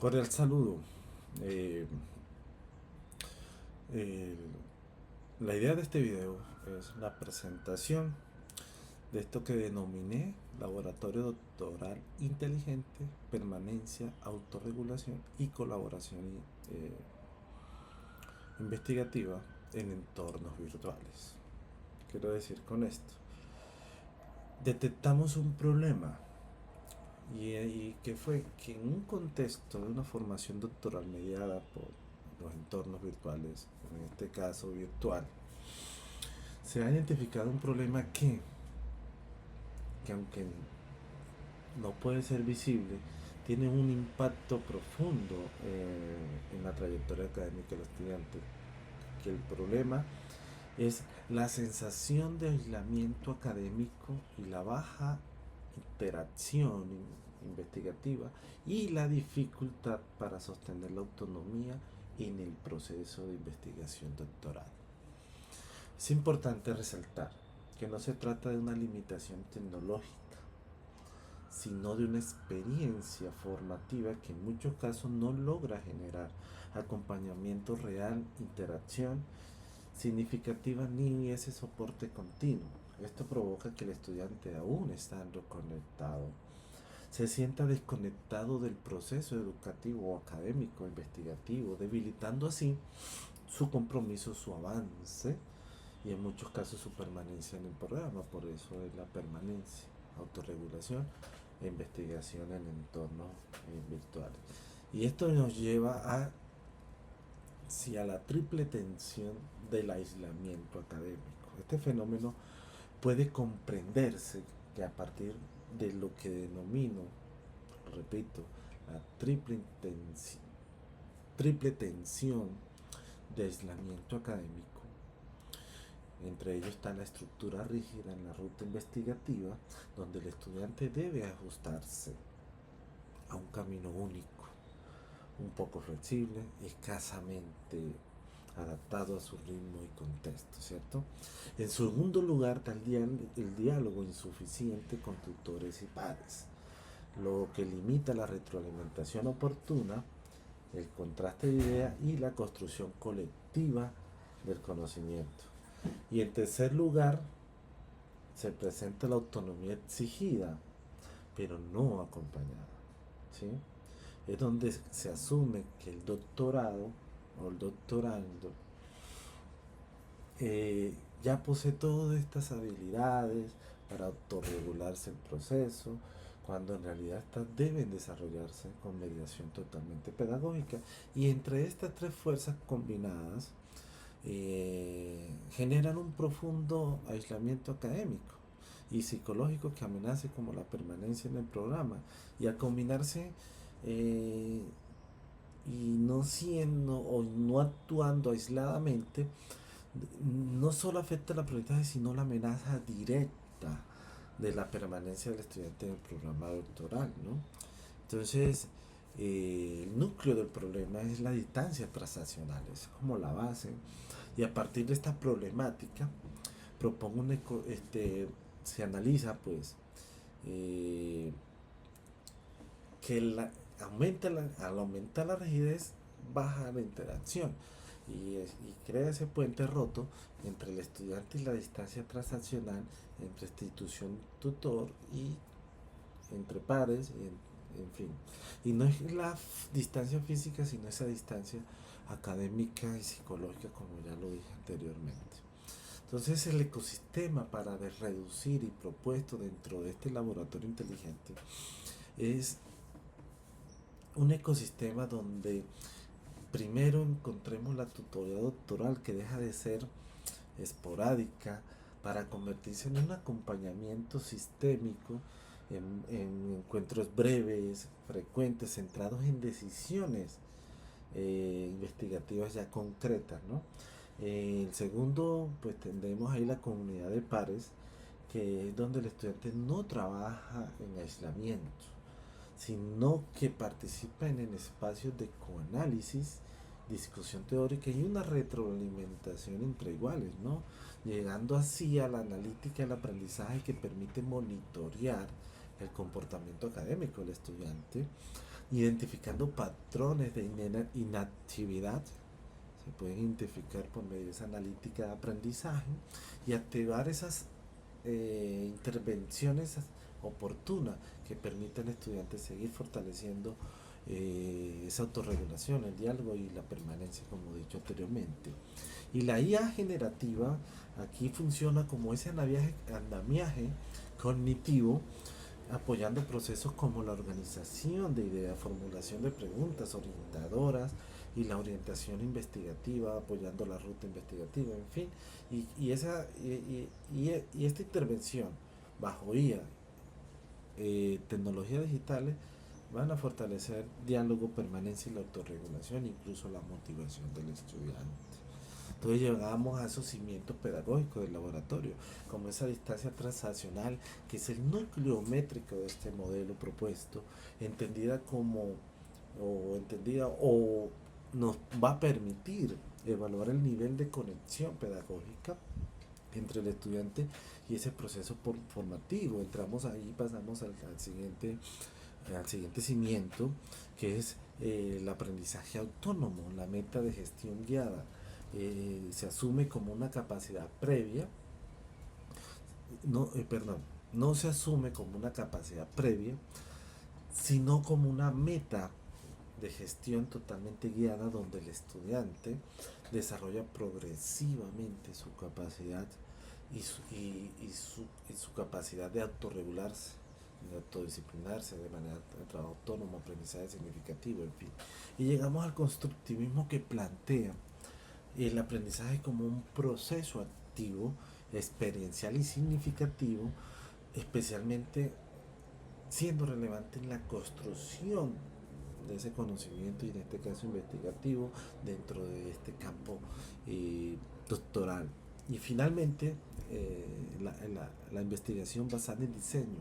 Cordial saludo. Eh, eh, la idea de este video es la presentación de esto que denominé Laboratorio Doctoral Inteligente, Permanencia, Autorregulación y Colaboración eh, Investigativa en entornos virtuales. Quiero decir con esto, detectamos un problema y que fue que en un contexto de una formación doctoral mediada por los entornos virtuales, en este caso virtual, se ha identificado un problema que aunque no puede ser visible, tiene un impacto profundo en la trayectoria académica del estudiante. Que el problema es la sensación de aislamiento académico y la baja interacción investigativa y la dificultad para sostener la autonomía en el proceso de investigación doctoral. Es importante resaltar que no se trata de una limitación tecnológica, sino de una experiencia formativa que en muchos casos no logra generar acompañamiento real, interacción significativa ni ese soporte continuo. Esto provoca que el estudiante, aún estando conectado, se sienta desconectado del proceso educativo o académico, investigativo, debilitando así su compromiso, su avance y en muchos casos su permanencia en el programa. Por eso es la permanencia, autorregulación e investigación en entornos virtuales. Y esto nos lleva a, sí, a la triple tensión del aislamiento académico. Este fenómeno puede comprenderse que a partir de lo que denomino, repito, la triple tensión de aislamiento académico. Entre ellos está la estructura rígida en la ruta investigativa, donde el estudiante debe ajustarse a un camino único, un poco flexible, escasamente adaptado a su ritmo y contexto, ¿cierto? En segundo lugar está el diálogo insuficiente con tutores y pares, lo que limita la retroalimentación oportuna, el contraste de ideas y la construcción colectiva del conocimiento. Y en tercer lugar, se presenta la autonomía exigida, pero no acompañada. ¿Sí? Es donde se asume que el doctorado o el doctorando ya posee todas estas habilidades para autorregularse el proceso, cuando en realidad estas deben desarrollarse con mediación totalmente pedagógica. Y entre estas tres fuerzas combinadas generan un profundo aislamiento académico y psicológico que amenace como la permanencia en el programa. Y al combinarse y no siendo o no actuando aisladamente, no solo afecta la aprendizaje, sino la amenaza directa de la permanencia del estudiante en el programa doctoral, ¿no? Entonces, el núcleo del problema es la distancia transaccional, es como la base. Y a partir de esta problemática, propongo se analiza pues eh, que al aumentar la rigidez baja la interacción y crea ese puente roto entre el estudiante y la distancia transaccional entre institución tutor y entre pares, en fin. Y no es la distancia física, sino esa distancia académica y psicológica, como ya lo dije anteriormente. Entonces el ecosistema para reducir y propuesto dentro de este laboratorio inteligente es un ecosistema donde primero encontremos la tutoría doctoral, que deja de ser esporádica para convertirse en un acompañamiento sistémico, en encuentros breves, frecuentes, centrados en decisiones investigativas ya concretas, ¿no? El segundo, pues tendremos ahí la comunidad de pares, que es donde el estudiante no trabaja en aislamiento, sino que participan en espacios de coanálisis, discusión teórica y una retroalimentación entre iguales, ¿no? Llegando así a la analítica del aprendizaje que permite monitorear el comportamiento académico del estudiante, identificando patrones de inactividad. Se pueden identificar por medio de esa analítica de aprendizaje y activar esas intervenciones oportunas que permiten al estudiante seguir fortaleciendo esa autorregulación, el diálogo y la permanencia, como he dicho anteriormente. Y la IA generativa aquí funciona como ese andamiaje cognitivo, apoyando procesos como la organización de ideas, formulación de preguntas orientadoras y la orientación investigativa, apoyando la ruta investigativa, en fin. Y esta intervención bajo IA, tecnologías digitales, van a fortalecer diálogo, permanencia y la autorregulación, incluso la motivación del estudiante. Entonces llegamos a esos cimientos pedagógicos del laboratorio, como esa distancia transaccional, que es el núcleo métrico de este modelo propuesto, entendida como, o nos va a permitir evaluar el nivel de conexión pedagógica entre el estudiante y ese proceso formativo. Entramos ahí, pasamos al siguiente cimiento, que es el aprendizaje autónomo, la meta de gestión guiada. Se asume como una capacidad previa, no se asume como una capacidad previa, sino como una meta de gestión totalmente guiada, donde el estudiante desarrolla progresivamente su capacidad y su capacidad de autorregularse, de autodisciplinarse de manera de trabajo autónomo, aprendizaje significativo, en fin. Y llegamos al constructivismo, que plantea el aprendizaje como un proceso activo, experiencial y significativo, especialmente siendo relevante en la construcción de ese conocimiento, y en este caso investigativo, dentro de este campo doctoral. Y finalmente, la investigación basada en diseño,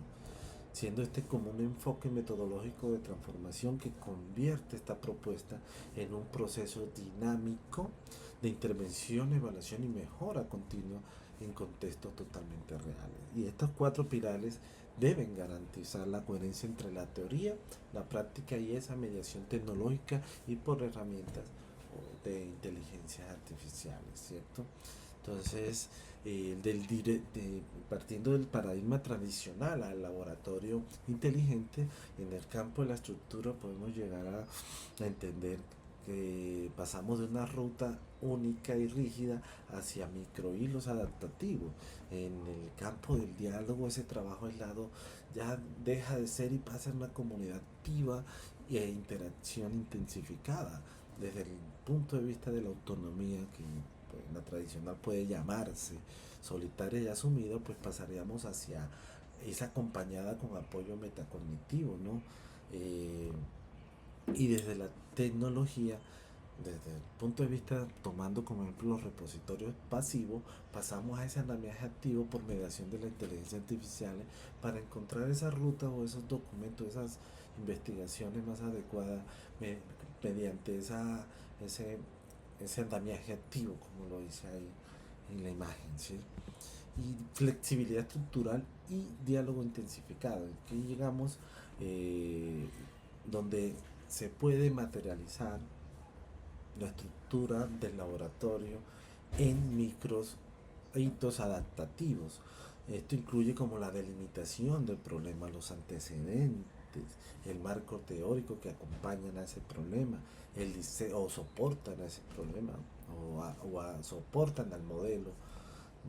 siendo este como un enfoque metodológico de transformación que convierte esta propuesta en un proceso dinámico de intervención, evaluación y mejora continua en contextos totalmente reales. Y estos cuatro pilares deben garantizar la coherencia entre la teoría, la práctica y esa mediación tecnológica y por herramientas de inteligencia artificiales, ¿cierto? Entonces, partiendo del paradigma tradicional al laboratorio inteligente, en el campo de la estructura podemos llegar a entender que pasamos de una ruta única y rígida hacia microhilos adaptativos. En el campo del diálogo, ese trabajo aislado ya deja de ser y pasa a una comunidad activa e interacción intensificada. Desde el punto de vista de la autonomía, que pues, la tradicional puede llamarse solitaria y asumida, pues pasaríamos hacia esa acompañada con apoyo metacognitivo, ¿no? Eh, y desde la tecnología, desde el punto de vista, tomando como ejemplo los repositorios pasivos, pasamos a ese andamiaje activo por mediación de la inteligencia artificial para encontrar esas rutas o esos documentos, esas investigaciones más adecuadas mediante ese, ese andamiaje activo, como lo dice ahí en la imagen, ¿sí? Y flexibilidad estructural y diálogo intensificado. Aquí llegamos donde se puede materializar la estructura del laboratorio en micros hitos adaptativos. Esto incluye como la delimitación del problema, los antecedentes, el marco teórico que acompañan a ese problema, el diseño o soportan a ese problema soportan al modelo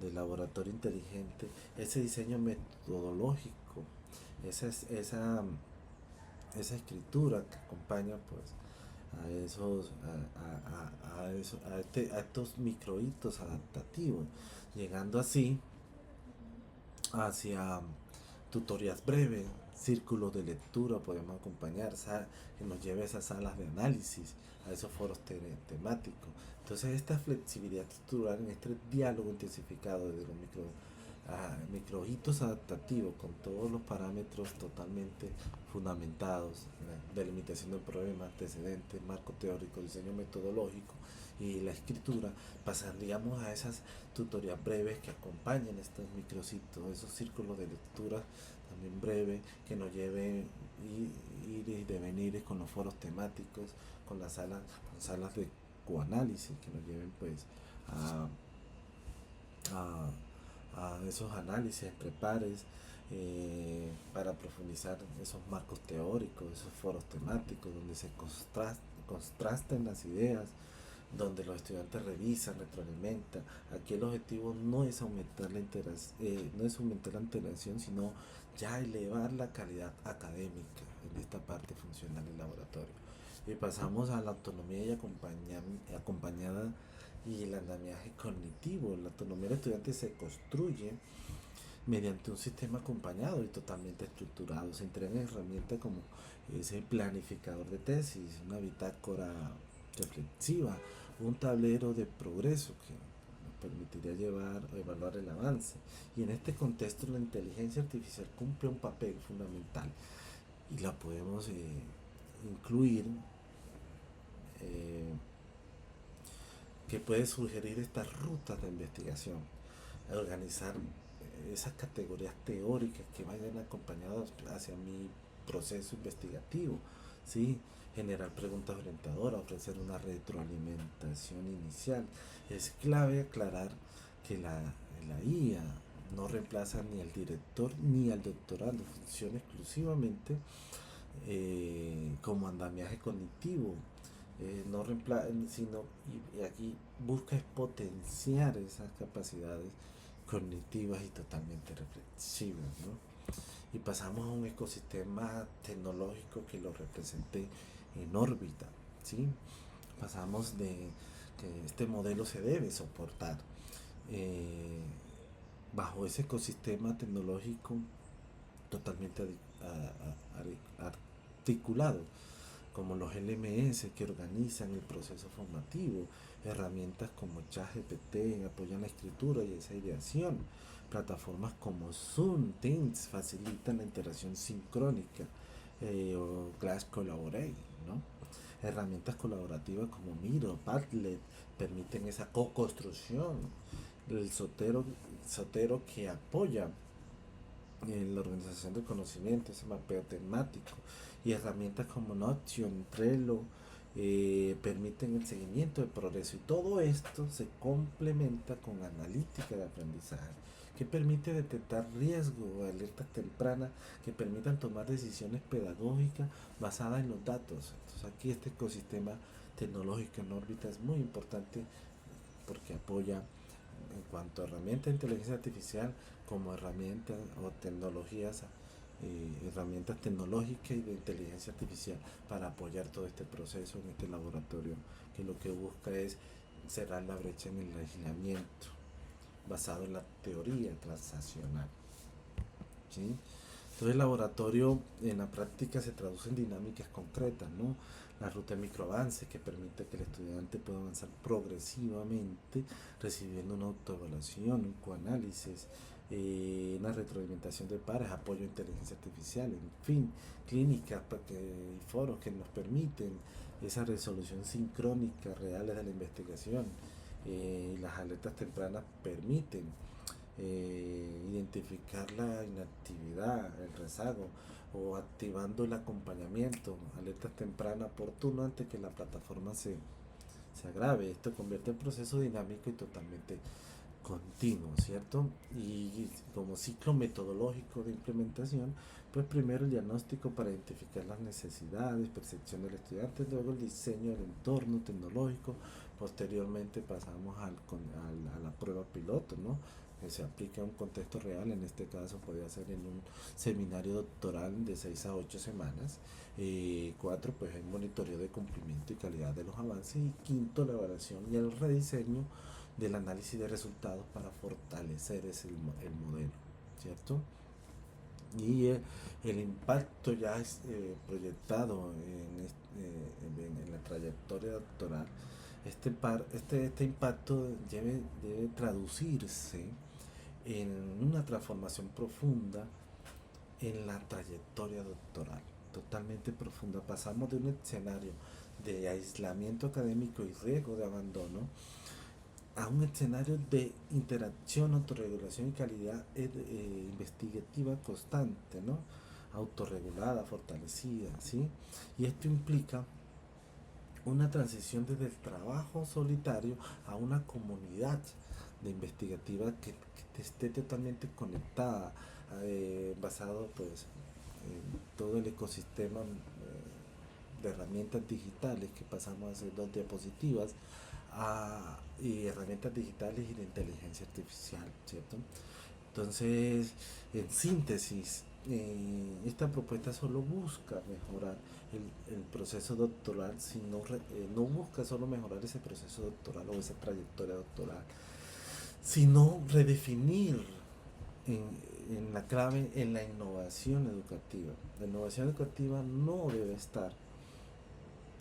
del laboratorio inteligente, ese diseño metodológico, esa escritura que acompaña pues a estos microhitos adaptativos, llegando así hacia tutorías breves, círculos de lectura, podemos acompañar, que nos lleve a esas salas de análisis, a esos foros temáticos. Entonces esta flexibilidad estructural en este diálogo intensificado de los microhitos adaptativos con todos los parámetros totalmente fundamentados, la delimitación del problema, antecedentes, marco teórico, diseño metodológico y la escritura, pasaríamos a esas tutorías breves que acompañan estos microcitos, esos círculos de lectura también breves que nos lleven ir y devenir con los foros temáticos, con salas de coanálisis que nos lleven pues a, a, a esos análisis entre pares, para profundizar esos marcos teóricos, esos foros temáticos donde se contrasten las ideas, donde los estudiantes revisan, retroalimentan. Aquí el objetivo no es aumentar no es aumentar la interacción, sino ya elevar la calidad académica en esta parte funcional del laboratorio. Y pasamos a la autonomía y acompañada y el andamiaje cognitivo. La autonomía del estudiante se construye mediante un sistema acompañado y totalmente estructurado. Se entregan herramientas como ese planificador de tesis, una bitácora reflexiva, un tablero de progreso que nos permitiría evaluar el avance. Y en este contexto la inteligencia artificial cumple un papel fundamental y la podemos incluir, eh, que puede sugerir estas rutas de investigación, organizar esas categorías teóricas que vayan acompañadas hacia mi proceso investigativo, ¿sí? Generar preguntas orientadoras, ofrecer una retroalimentación inicial. Es clave aclarar que la IA no reemplaza ni al director ni al doctorando, funciona exclusivamente como andamiaje cognitivo, no reemplaza, sino, y aquí busca es potenciar esas capacidades cognitivas y totalmente reflexivas, ¿no? Y pasamos a un ecosistema tecnológico que lo representé en órbita, ¿sí? Pasamos de que este modelo se debe soportar eh, bajo ese ecosistema tecnológico totalmente articulado, como los LMS que organizan el proceso formativo, herramientas como ChatGPT apoyan la escritura y esa ideación, plataformas como Zoom, Teams facilitan la interacción sincrónica, o Class Collaborate, ¿no? Herramientas colaborativas como Miro, Padlet permiten esa co-construcción, el Sotero que apoya en la organización del conocimiento, ese mapeo temático, y herramientas como Notion, Trello, permiten el seguimiento del progreso, y todo esto se complementa con analítica de aprendizaje que permite detectar riesgos, alertas tempranas que permitan tomar decisiones pedagógicas basadas en los datos. Entonces aquí este ecosistema tecnológico en órbita es muy importante porque apoya en cuanto a herramientas de inteligencia artificial como herramientas o tecnologías, herramientas tecnológicas y de inteligencia artificial para apoyar todo este proceso en este laboratorio que lo que busca es cerrar la brecha en el aislamiento basado en la teoría transaccional, ¿sí? Entonces el laboratorio en la práctica se traduce en dinámicas concretas, ¿no? La ruta de microavance que permite que el estudiante pueda avanzar progresivamente recibiendo una autoevaluación, un coanálisis, una retroalimentación de pares, apoyo a inteligencia artificial, en fin, clínicas y foros que nos permiten esa resolución sincrónica reales de la investigación. Las alertas tempranas permiten identificar la inactividad, el rezago o activando el acompañamiento, alertas tempranas oportuno antes que la plataforma se agrave. Esto convierte el proceso dinámico y totalmente continuo, ¿cierto? Y como ciclo metodológico de implementación, pues primero el diagnóstico para identificar las necesidades, percepción del estudiante, luego el diseño del entorno tecnológico, posteriormente pasamos a la prueba piloto, ¿no? Que se aplica a un contexto real, en este caso podría ser en un seminario doctoral de 6 a 8 semanas. 4, pues el monitoreo de cumplimiento y calidad de los avances, y quinto, la evaluación y el rediseño del análisis de resultados para fortalecer el modelo, ¿cierto? Y el impacto ya es proyectado en la trayectoria doctoral. Este impacto debe traducirse en una transformación profunda en la trayectoria doctoral. totalmente profunda. Pasamos de un escenario de aislamiento académico y riesgo de abandono a un escenario de interacción, autorregulación y calidad investigativa constante, ¿no? Autorregulada, fortalecida, ¿sí? Y esto implica una transición desde el trabajo solitario a una comunidad de investigativa que esté totalmente conectada, basado pues en todo el ecosistema de herramientas digitales que pasamos a hacer dos diapositivas y herramientas digitales y de inteligencia artificial, ¿cierto? Entonces, en síntesis, esta propuesta solo busca mejorar el proceso doctoral, sino no busca solo mejorar ese proceso doctoral o esa trayectoria doctoral, sino redefinir en, en la clave en la innovación educativa. La innovación educativa no debe estar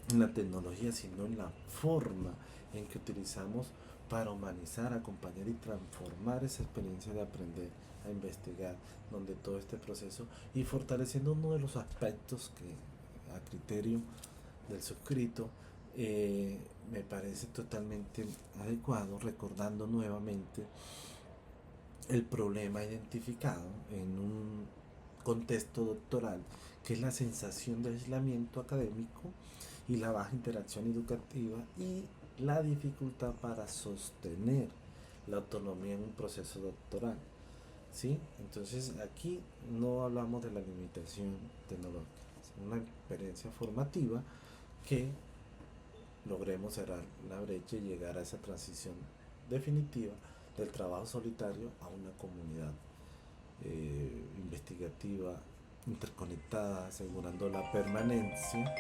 en la tecnología, sino en la forma en que utilizamos para humanizar, acompañar y transformar esa experiencia de aprender a investigar, donde todo este proceso y fortaleciendo uno de los aspectos que a criterio del suscrito me parece totalmente adecuado, recordando nuevamente el problema identificado en un contexto doctoral, que es la sensación de aislamiento académico y la baja interacción educativa y la dificultad para sostener la autonomía en un proceso doctoral. ¿Sí? Entonces aquí no hablamos de la limitación tecnológica, es una experiencia formativa que logremos cerrar la brecha y llegar a esa transición definitiva del trabajo solitario a una comunidad investigativa interconectada, asegurando la permanencia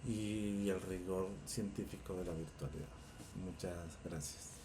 y el rigor científico de la virtualidad. Muchas gracias.